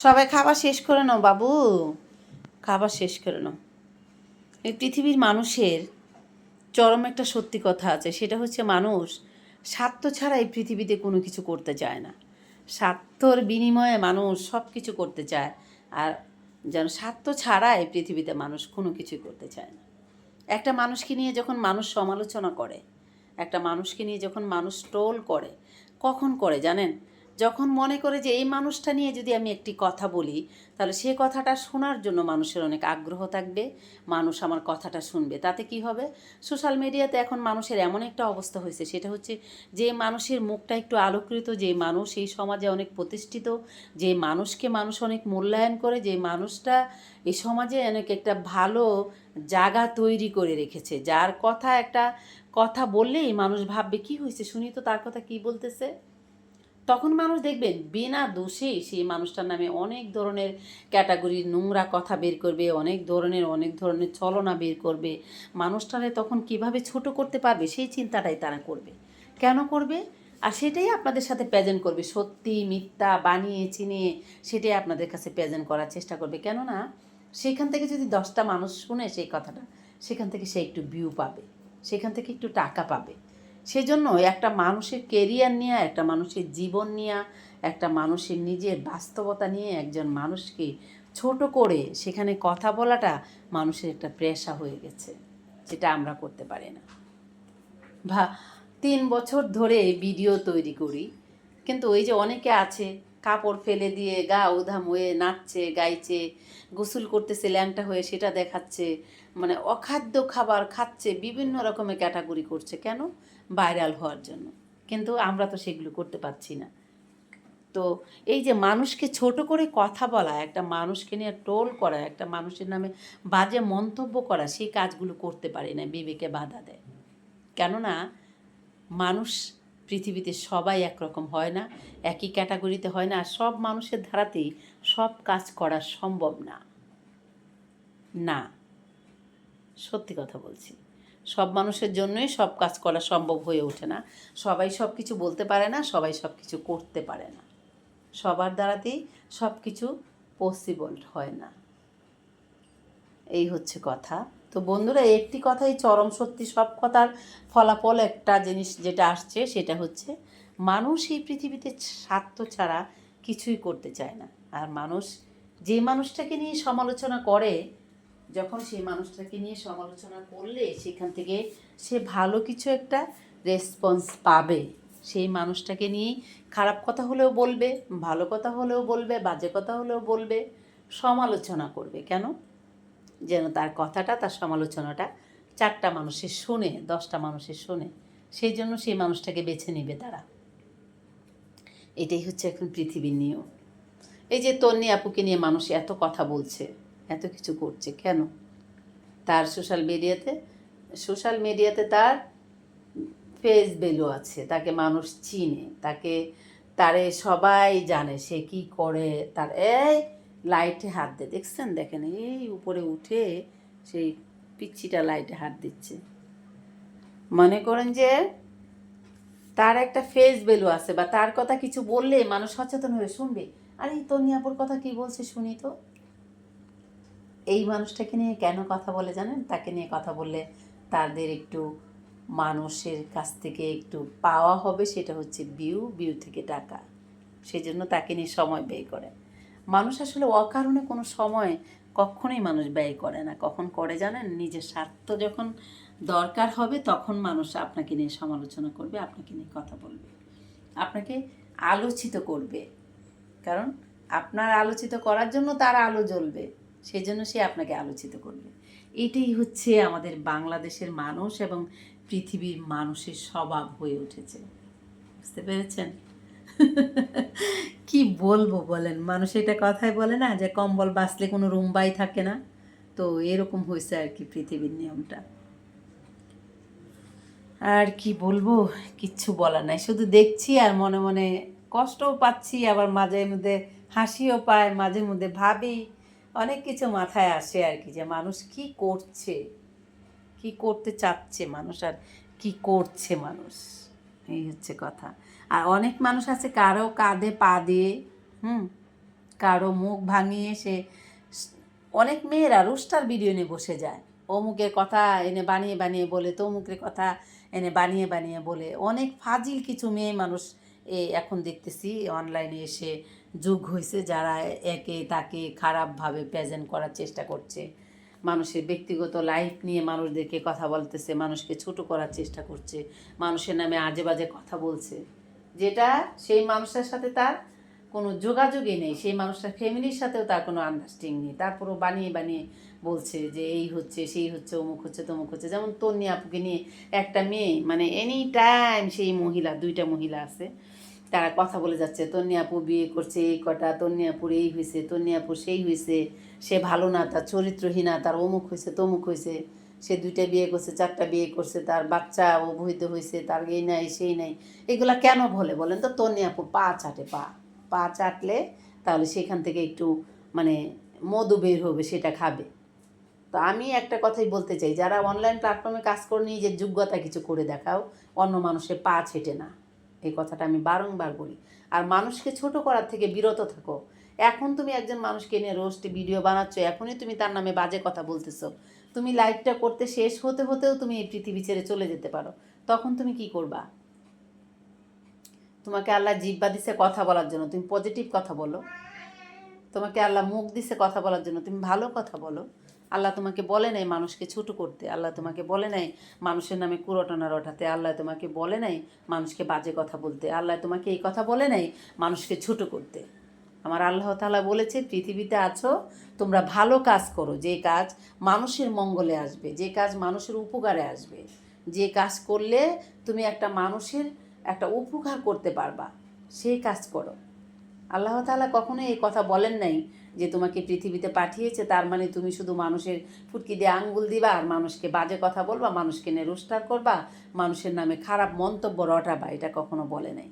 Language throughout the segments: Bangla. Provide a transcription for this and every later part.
সবাই খাবার শেষ করে নাও বাবু, খাবার শেষ করে নাও। এই পৃথিবীর মানুষের চরম একটা সত্যি কথা আছে, সেটা হচ্ছে মানুষ স্বার্থ ছাড়া এই পৃথিবীতে কোনো কিছু করতে চায় না। স্বার্থর বিনিময়ে মানুষ সব কিছু করতে চায়, আর যেন স্বার্থ ছাড়া এই পৃথিবীতে মানুষ কোনো কিছুই করতে চায় না। একটা মানুষকে নিয়ে যখন মানুষ সমালোচনা করে, একটা মানুষকে নিয়ে যখন মানুষ ট্রোল করে, কখন করে জানেন? যখন মনে করে যে এই মানুষটা নিয়ে যদি আমি একটি কথা বলি, তাহলে সে কথাটা শোনার জন্য মানুষের অনেক আগ্রহ থাকবে, মানুষ আমার কথাটা শুনবে। তাতে কি হবে? সোশ্যাল মিডিয়াতে এখন মানুষের এমন একটা অবস্থা হয়েছে, সেটা হচ্ছে যে মানুষের মুখটা একটু আলোকৃত, যে মানুষ এই সমাজে অনেক প্রতিষ্ঠিত, যে মানুষকে মানুষ অনেক মূল্যায়ন করে, যে মানুষটা এই সমাজে অনেক একটা ভালো জায়গা তৈরি করে রেখেছে, যার কথা একটা কথা বললেই মানুষ ভাববে কি হয়েছে শুনি তো তার কথা কি বলতেছে। তখন মানুষ দেখবেন বিনা দোষে সেই মানুষটার নামে অনেক ধরনের ক্যাটাগরির নোংরা কথা বের করবে, অনেক ধরনের ছলনা বের করবে। মানুষটারে তখন কিভাবে ছোট করতে পারবে সেই চিন্তাটাই তারা করবে। কেন করবে? আর সেটাই আপনাদের সাথে প্রেজেন্ট করবে, সত্যি মিথ্যা বানিয়ে চিনিয়ে সেটাই আপনাদের কাছে প্রেজেন্ট করার চেষ্টা করবে। কেননা সেখান থেকে যদি 10টা মানুষ শুনে সেই কথাটা, সেখান থেকে সে একটু ভিউ পাবে, সেখান থেকে একটু টাকা পাবে। সেজন্য একটা মানুষের কেরিয়ার নিয়ে, একটা মানুষের জীবন নিয়ে, একটা মানুষের নিজের বাস্তবতা নিয়ে একজন মানুষকে ছোট করে সেখানে কথা বলাটা মানুষের একটা পেশা হয়ে গেছে, যেটা আমরা করতে পারি না। 3 বছর ধরে ভিডিও তৈরি করি, কিন্তু ওই যে অনেকে আছে কাপড় ফেলে দিয়ে গা উধাম হয়ে নাচছে গাইছে, গোসল করতেছে ল্যাংটা হয়ে সেটা দেখাচ্ছে, মানে অখাদ্য খাবার খাচ্ছে, বিভিন্ন রকমের ক্যাটাগরি করছে। কেন? ভাইরাল হওয়ার জন্য। কিন্তু আমরা তো সেগুলো করতে পারছি না। তো এই যে মানুষকে ছোট করে কথা বলা, একটা মানুষকে নিয়ে টোল করা, একটা মানুষের নামে বাজে মন্তব্য করা, সেই কাজগুলো করতে পারি না, বিবেকে বাধা দেয়। কেননা মানুষ পৃথিবীতে সবাই একরকম হয় না, একই ক্যাটাগরিতে হয় না, আর সব মানুষের ধারাতেই সব কাজ করা সম্ভব না। না, সত্যি কথা বলছি, সব মানুষের জন্যই সব কাজ করা সম্ভব হয়ে ওঠে না। সবাই সব কিছু বলতে পারে না, সবাই সব কিছু করতে পারে না, সবার দ্বারাতেই সব কিছু পসিবল হয় না। এই হচ্ছে কথা। তো বন্ধুরা, একটি কথাই চরম সত্যি, সব কথার ফলাফল একটা জিনিস যেটা আসছে সেটা হচ্ছে মানুষ এই পৃথিবীতে স্বার্থ ছাড়া কিছুই করতে চায় না। আর মানুষ যে মানুষটাকে নিয়ে সমালোচনা করে, যখন সেই মানুষটাকে নিয়ে সমালোচনা করলে সেখান থেকে সে ভালো কিছু একটা রেসপন্স পাবে, সেই মানুষটাকে নিয়েই খারাপ কথা হলেও বলবে, ভালো কথা হলেও বলবে, বাজে কথা হলেও বলবে, সমালোচনা করবে। কেন? যেন তার কথাটা, তার সমালোচনাটা 4টা মানুষের শোনে, 10টা মানুষের শোনে, সেই জন্য সেই মানুষটাকে বেছে নেবে তারা। এটাই হচ্ছে এখন পৃথিবীর নিয়ম। এই যে তন্নি আপুকে নিয়ে মানুষ এত কথা বলছে, এত কিছু করছে, কেন? তার সোশ্যাল মিডিয়াতে তার ফেস ভ্যালু আছে, তাকে মানুষ চিনে, তারে সবাই জানে সে কি করে। তার এই লাইটে হাত দিয়ে দেখছেন, দেখেন এই উপরে উঠে সেই পিচ্ছিটা লাইটে হাত দিচ্ছে। মনে করেন যে তার একটা ফেস ভ্যালু আছে, বা তার কথা কিছু বললে মানুষ সচেতন হয়ে শুনবে। আর এই তনিয়াপুর কথা কি বলছে শুনি তো। এই মানুষটাকে নিয়ে কেন কথা বলে জানেন? তাকে নিয়ে কথা বললে তাদের একটু মানুষের কাছ থেকে একটু পাওয়া হবে, সেটা হচ্ছে ভিউ থেকে টাকা। সেই জন্য তাকে নিয়ে সময় ব্যয় করে মানুষ। আসলে অকারণে কোনো সময় কখনোই মানুষ ব্যয় করে না। কখন করে জানেন? নিজের স্বার্থ যখন দরকার হবে তখন মানুষ আপনাকে নিয়ে সমালোচনা করবে, আপনাকে নিয়ে কথা বলবে, আপনাকে আলোচিত করবে। কারণ আপনার আলোচিত করার জন্য তার আলো জ্বলবে, সেই জন্য সে আপনাকে আলোচিত করবে। এটাই হচ্ছে আমাদের বাংলাদেশের মানুষ এবং পৃথিবীর মানুষের স্বভাব হয়ে উঠেছে। বুঝতে পেরেছেন? কি বলবো বলেন? মানুষ এটা কথায় বলে না যে কম্বল বাঁচলে কোনো রুম্বাই থাকে না। তো এরকম হয়েছে আর কি পৃথিবীর নিয়মটা। আর কি বলবো, কিচ্ছু বলার নাই, শুধু দেখছি আর মনে মনে কষ্টও পাচ্ছি, আবার মাঝে মধ্যে হাসিও পায়, মাঝে মধ্যে ভাবি, অনেক কিছু মাথায় আসে আর কি, যে মানুষ কি করছে, কি করতে চাচ্ছে মানুষ, আর কি করছে মানুষ। এই হচ্ছে কথা। আর অনেক মানুষ আছে কারো কাঁধে পা দিয়ে কারো মুখ ভাঙিয়ে সে অনেক মেয়েরা রোস্টার ভিডিও নিয়ে বসে যায়, অমুকের কথা এনে বানিয়ে বানিয়ে বলে, তমুকের কথা এনে বানিয়ে বানিয়ে বলে। অনেক ফাজিল কিছু মেয়ে মানুষ এখন দেখতেছি অনলাইনে এসে যুগ হয়েছে, যারা একে তাকে খারাপভাবে প্রেজেন্ট করার চেষ্টা করছে, মানুষের ব্যক্তিগত লাইফ নিয়ে মানুষদেরকে কথা বলতেছে, মানুষকে ছোট করার চেষ্টা করছে, মানুষের নামে আজে বাজে কথা বলছে, যেটা সেই মানুষের সাথে তার কোনো যোগাযোগই নেই, সেই মানুষটার ফ্যামিলির সাথেও তার কোনো আন্ডারস্ট্যান্ডিং নেই, তারপরও বানিয়ে বানিয়ে বলছে যে এই হচ্ছে সেই হচ্ছে অমুক হচ্ছে তমুক হচ্ছে। যেমন তন্নি আপুকে নিয়ে একটা মেয়ে মানে এনি টাইম সেই মহিলা, দুইটা মহিলা আছে, তারা কথা বলে যাচ্ছে তন্নি আপু বিয়ে করছে এই কটা, তন্নি আপুর এই হয়েছে, তন্নি আপুর সেই হয়েছে, সে ভালো না, তার চরিত্রহীনা, তার অমুক হয়েছে তমুক হয়েছে, সে 2টা বিয়ে করছে 4টা বিয়ে করছে, তার বাচ্চা অবহিত হয়েছে, তার এই নাই সেই নাই। এগুলা কেন বলে বলেন তো? তন্নি আপু পা চাটে, পা চাটলে তাহলে সেখান থেকে একটু মানে মধু বের হবে, সেটা খাবে। তো আমি একটা কথাই বলতে চাই, যারা অনলাইন প্ল্যাটফর্মে কাজ করে নিজের যোগ্যতা কিছু করে দেখাও, অন্য মানুষের পা ছেটে না, এই কথাটা আমি বারংবার বলি। আর মানুষকে ছোট করার থেকে বিরত থাকো। এখন তুমি একজন মানুষকে নিয়ে রোস্ট ভিডিও বানাচ্ছ, এখনই তুমি তার নামে বাজে কথা বলতেছো, তুমি লাইভটা করতে শেষ হতে হতেও তুমি এই পৃথিবী ছেড়ে চলে যেতে পারো, তখন তুমি কি করবা? তোমাকে আল্লাহ জিহ্বা দিছে কথা বলার জন্য, তুমি পজিটিভ কথা বলো। তোমাকে আল্লাহ মুখ দিছে কথা বলার জন্য, তুমি ভালো কথা বলো। আল্লাহ তোমাকে বলে নাই মানুষকে ছোট করতে, আল্লাহ তোমাকে বলে নাই মানুষের নামে কুরটনা রটাতে, আল্লাহ তোমাকে বলে নাই মানুষকে বাজে কথা বলতে, আল্লাহ তোমাকে এই কথা বলে নাই মানুষকে ছোট করতে। আমার আল্লাহ তাআলা বলেছে পৃথিবীতে আছো তোমরা ভালো কাজ করো, যে কাজ মানুষের মঙ্গলে আসবে, যে কাজ মানুষের উপকারে আসবে, যে কাজ করলে তুমি একটা মানুষের একটা উপকার করতে পারবা, সেই কাজ করো। আল্লাহ তাআলা কখনো এই কথা বলেন নাই যে তোমাকে পৃথিবীতে পাঠিয়েছে তার মানে তুমি শুধু মানুষের ফুটকি দিয়ে আঙ্গুল দিবা আর মানুষকে বাজে কথা বলবা, মানুষকে নিয়ে রোস্টার করবা, মানুষের নামে খারাপ মন্তব্য রটাবা, এটা কখনো বলে নাই।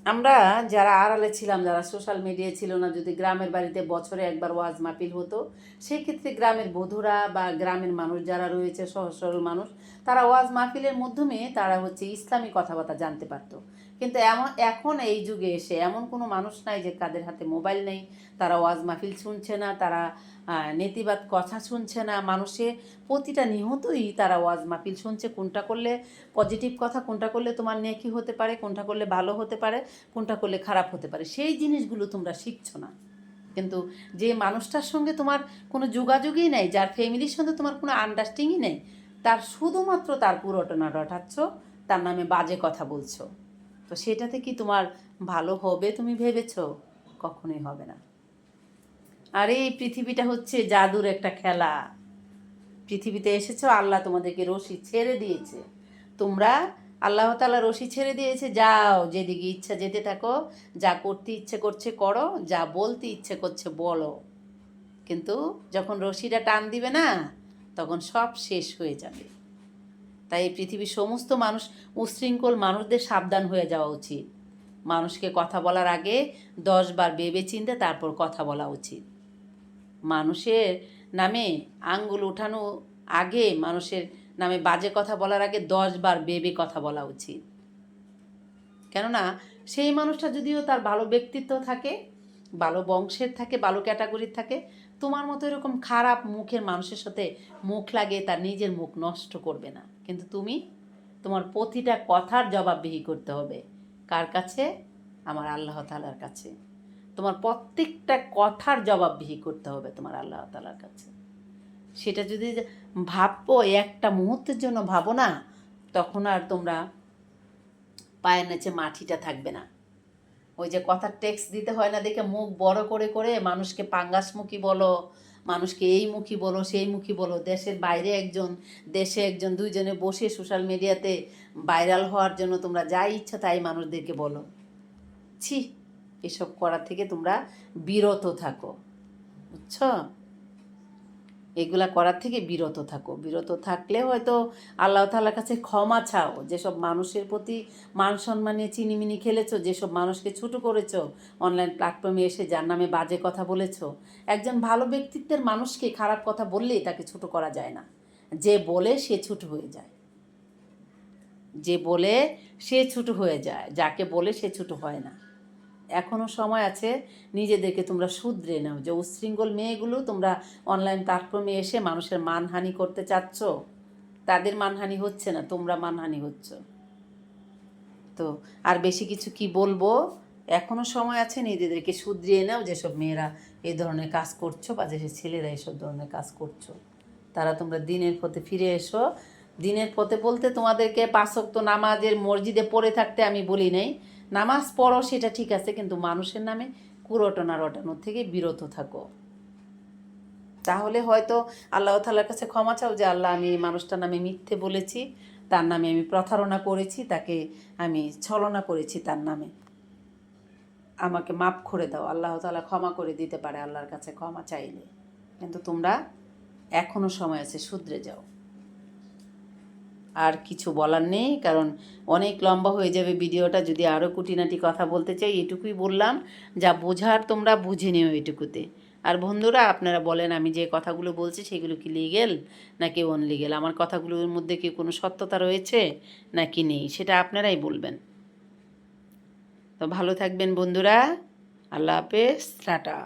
আমরা যারা আড়ালে ছিলাম, যারা সোশ্যাল মিডিয়ায় ছিল না, যদি গ্রামের বাড়িতে বছরে একবার ওয়াজ মাহফিল হতো, সেক্ষেত্রে গ্রামের বধূরা বা গ্রামের মানুষ যারা রয়েছে সহজ সরল মানুষ, তারা ওয়াজ মাহফিলের মাধ্যমে তারা ইসলামী কথাবার্তা জানতে পারতো। কিন্তু এখন এই যুগে এসে এমন কোনো মানুষ নাই যে কাদের হাতে মোবাইল নেই, তারা ওয়াজ মাহফিল শুনছে না, তারা নেতিবাদ কথা শুনছে না, মানুষে প্রতিটা নিহতই তারা ওয়াজ মাহফিল শুনছে, কোনটা করলে পজিটিভ কথা, কোনটা করলে তোমার নেকি হতে পারে, কোনটা করলে ভালো হতে পারে, কোনটা করলে খারাপ হতে পারে, সেই জিনিসগুলো তোমরা শিখছো না। কিন্তু যে মানুষটার সঙ্গে তোমার কোনো যোগাযোগই নেই, যার ফ্যামিলির সঙ্গে তোমার কোনো আন্ডারস্ট্যান্ডিংই নেই, তার শুধুমাত্র তার পুরোটনা রটাচ্ছ, তার নামে বাজে কথা বলছো, তো সেটাতে কি তোমার ভালো হবে তুমি ভেবেছো? কখনোই হবে না। আর এই পৃথিবীটা হচ্ছে জাদুর একটা খেলা। পৃথিবীতে এসেছো, আল্লাহ তোমাদেরকে রশি ছেড়ে দিয়েছে, তোমরা আল্লাহ তাআলা রশি ছেড়ে দিয়েছে, যাও যেদিকে ইচ্ছা যেতে থাকো, যা করতে ইচ্ছে করছে করো, যা বলতে ইচ্ছে করছে বলো। কিন্তু যখন রশিটা টান দিবে না, তখন সব শেষ হয়ে যাবে। তাই এই পৃথিবীর সমস্ত মানুষ, উশৃঙ্খল মানুষদের সাবধান হয়ে যাওয়া উচিত। মানুষকে কথা বলার আগে 10 বার ভেবে চিন্তে তারপর কথা বলা উচিত। মানুষের নামে আঙ্গুল উঠানো আগে, মানুষের নামে বাজে কথা বলার আগে 10 বার ভেবে কথা বলা উচিত। কেননা সেই মানুষটা যদিও তার ভালো ব্যক্তিত্ব থাকে, ভালো বংশের থাকে, ভালো ক্যাটাগরির থাকে, তোমার মতো এরকম খারাপ মুখের মানুষের সাথে মুখ লাগিয়ে তার নিজের মুখ নষ্ট করবে না। কিন্তু তুমি তোমার প্রতিটা কথার জবাবদিহি করতে হবে কার কাছে? আমার আল্লাহ তাআলার কাছে। তোমার প্রত্যেকটা কথার জবাবদিহি করতে হবে তোমার আল্লাহ তাআলার কাছে। সেটা যদি ভাবো, একটা মুহূর্তের জন্য ভাবো না, তখন আর তোমরা পায়ের নিচে মাটিটা থাকবে না। ওই যে কথার টেক্সট দিতে হয় না দেখে মুখ বড় করে করে মানুষকে পাঙ্গাসমুখী বলো, মানুষকে এই মুখী বলো সেই মুখী বলো, দেশের বাইরে একজন দেশে একজন, দুইজনে বসে সোশ্যাল মিডিয়াতে ভাইরাল হওয়ার জন্য তোমরা যা ইচ্ছা তাই মানুষদেরকে বলো। ছি, এসব করার থেকে তোমরা বিরত থাকো, বুঝছো? এগুলা করার থেকে বিরত থাকো। বিরত থাকলে হয়তো আল্লাহ তাআলার কাছে ক্ষমা চাও। যেসব মানুষের প্রতি মান সম্মান নিয়ে চিনিমিনি খেলেছো, যেসব মানুষকে ছোটো করেছো, অনলাইন প্ল্যাটফর্মে এসে যার নামে বাজে কথা বলেছো। একজন ভালো ব্যক্তিত্বের মানুষকে খারাপ কথা বললেই তাকে ছোটো করা যায় না, যে বলে সে ছোটো হয়ে যায়, যে বলে সে ছোটো হয়ে যায়, যাকে বলে সে ছোটো হয় না। এখনও সময় আছে, নিজেদেরকে তোমরা শুধরে নাও। যে উচ্ছৃঙ্খল মেয়েগুলো তোমরা অনলাইন প্ল্যাটফর্মে এসে মানুষের মানহানি করতে চাচ্ছ, তাদের মানহানি হচ্ছে না, তোমরা মানহানি হচ্ছ। তো আর বেশি কিছু কি বলবো, এখনও সময় আছে, নিজেদেরকে শুধরিয়ে নাও। যেসব মেয়েরা এই ধরনের কাজ করছো বা যেসব ছেলেরা এসব ধরনের কাজ করছো, তারা তোমরা দিনের পথে ফিরে এসো। দিনের পথে বলতে তোমাদেরকে 5 ওয়াক্ত নামাজের মসজিদে পড়ে থাকতে আমি বলি নাই, নামাজ পড়ো সেটা ঠিক আছে, কিন্তু মানুষের নামে কুরটনা রটানোর থেকে বিরত থাকো। তাহলে হয়তো আল্লাহ তাআলার কাছে ক্ষমা চাও যে আল্লাহ, আমি এই মানুষটার নামে মিথ্যে বলেছি, তার নামে আমি প্রতারণা করেছি, তাকে আমি ছলনা করেছি, তার নামে আমাকে মাফ করে দাও। আল্লাহ তাআলা ক্ষমা করে দিতে পারে আল্লাহর কাছে ক্ষমা চাইলে। কিন্তু তোমরা এখনও সময় আছে, শুধরে যাও। আর কিছু বলার নেই, কারণ অনেক লম্বা হয়ে যাবে ভিডিওটা। যদি আরও কুটিনাটি কথা বলতে চাই, এটুকুই বললাম, যা বোঝার তোমরা বুঝে নিও এটুকুতে। আর বন্ধুরা, আপনারা বলেন আমি যে কথাগুলো বলছি সেগুলো কি লিগেল নাকি অনলিগেল, আমার কথাগুলোর মধ্যে কি কোনো সত্যতা রয়েছে নাকি নেই, সেটা আপনারাই বলবেন। তো ভালো থাকবেন বন্ধুরা, আল্লাহ হাফেজ, টাটা।